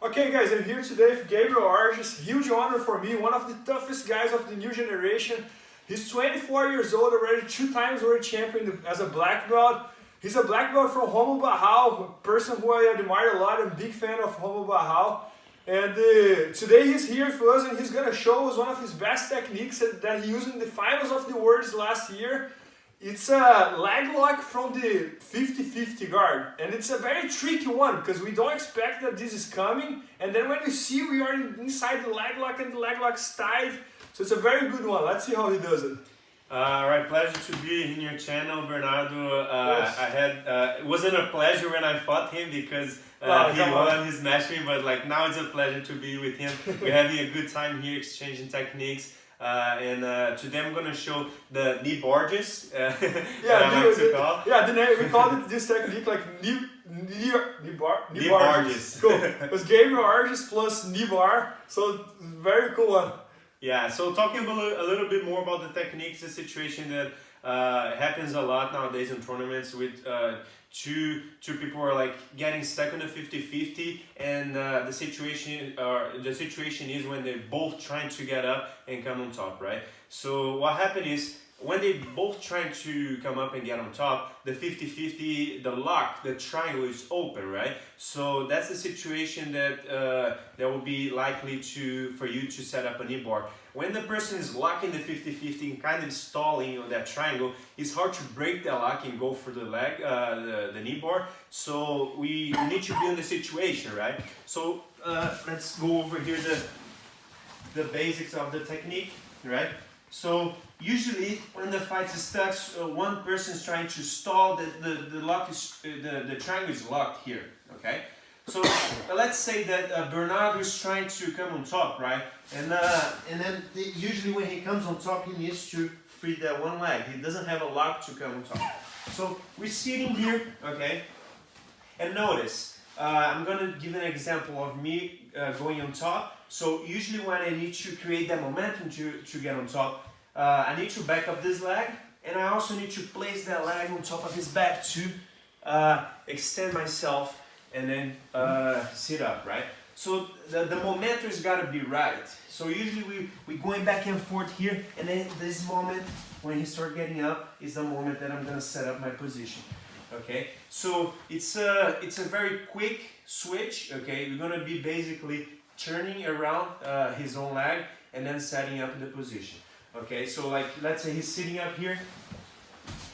Okay guys, I'm here today with Gabriel Arges. Huge honor for me, one of the toughest guys of the new generation. He's 24 years old already, 2 times world champion as a black belt. He's a black belt from Romo Barral, a person who I admire a lot. I'm a big fan of Romo Barral. And today he's here for us and he's going to show us one of his best techniques that he used in the finals of the Worlds last year. It's a leg lock from the 50-50 guard, and it's a very tricky one because we don't expect that this is coming, and then when you see we are inside the leg lock and the leg lock's tight, so it's a very good one. Let's see how he does it. Alright, pleasure to be in your channel, Bernardo. Yes. It wasn't a pleasure when I fought him because he won, he smashed me, but like now it's a pleasure to be with him. We're having a good time here, exchanging techniques. Today I'm going to show the KneeBArges, we call it this technique like KneeBArges. Cool. It was Gabriel Arges plus knee bar, so very cool one. Yeah, so talking a little bit more about the techniques, the situation that happens a lot nowadays in tournaments with two people are like getting stuck on the 50-50, and the situation is when they're both trying to get up and come on top, right? So what happened is when they both trying to come up and get on top, the 50-50, the lock, the triangle is open, right? So that's the situation that that will be likely for you to set up a knee bar. When the person is locking the 50-50 and kind of stalling on that triangle, it's hard to break that lock and go for the leg, the knee bar. So we need to be in the situation, right? So let's go over here the basics of the technique, right? So usually when the fight is stuck, one person is trying to stall, the lock is the triangle is locked here, okay? So let's say that Bernardo is trying to come on top, right? And then usually when he comes on top, he needs to free that one leg. He doesn't have a lock to come on top. So we're sitting here, okay? And notice, I'm gonna give an example of me going on top. So usually when I need to create that momentum to get on top, I need to back up this leg, and I also need to place that leg on top of his back to extend myself and then sit up, right? So the momentum has got to be right. So usually we're going back and forth here, and then this moment when he starts getting up is the moment that I'm gonna set up my position. Okay, so it's a very quick switch. Okay, we're gonna be basically turning around his own leg and then setting up the position. Okay, so like let's say he's sitting up here,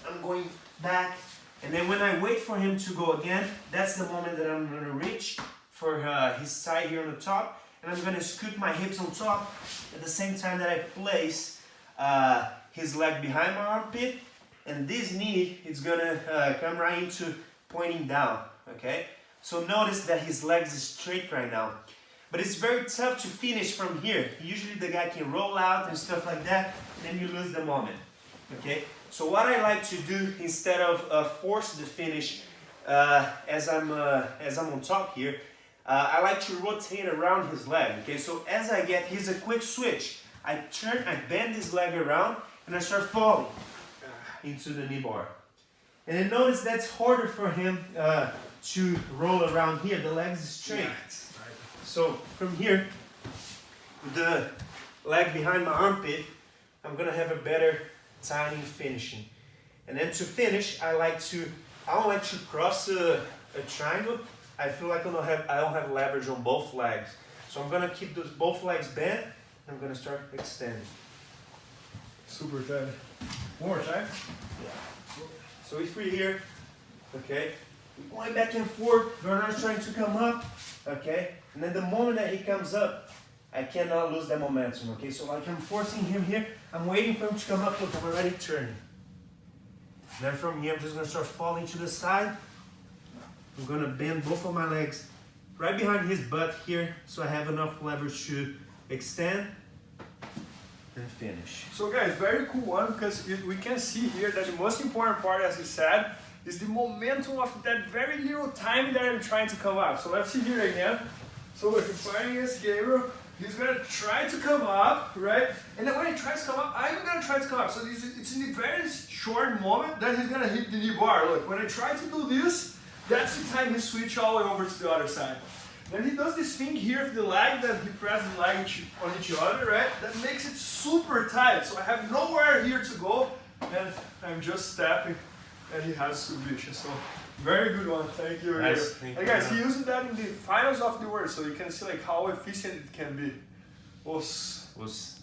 I'm going back, and then when I wait for him to go again, that's the moment that I'm gonna reach for his side here on the top, and I'm gonna scoot my hips on top at the same time that I place his leg behind my armpit, and this knee is gonna come right into pointing down, okay? So notice that his legs is straight right now. But it's very tough to finish from here. Usually the guy can roll out and stuff like that, and then you lose the moment, okay? So what I like to do, instead of force the finish as I'm on top here, I like to rotate around his leg, okay? So as I get, here's a quick switch. I bend his leg around, and I start falling into the knee bar. And then notice that's harder for him to roll around here. The legs is straight. Yeah. So from here, with the leg behind my armpit, I'm gonna have a better timing finishing. And then to finish, I don't like to cross a triangle. I feel like I don't have leverage on both legs. So I'm gonna keep both legs bent. I'm gonna start extending. Super tight. One more time. Yeah. So if we're here, okay, we're going back and forth. Bernard's trying to come up, okay? And then the moment that he comes up, I cannot lose that momentum, okay? So like I'm forcing him here, I'm waiting for him to come up, look, I'm already turning. And then from here, I'm just gonna start falling to the side. I'm gonna bend both of my legs right behind his butt here, so I have enough leverage to extend and finish. So guys, very cool one, because we can see here that the most important part, as you said, is the momentum of that very little time that I'm trying to come up. So let's see here again. So if you're fighting against Gabriel, he's gonna try to come up, right? And then when he tries to come up, I'm gonna try to come up. So it's in the very short moment that he's gonna hit the knee bar. Look, when I try to do this, that's the time he switch all the way over to the other side. Then he does this thing here with the leg that he presses the leg on each other, right? That makes it super tight. So I have nowhere here to go, and I'm just stepping, and he has submission. So very good one. Thank you. Nice. Thank And you. guys, he used that in the finals of the world, so you can see like how efficient it can be. Was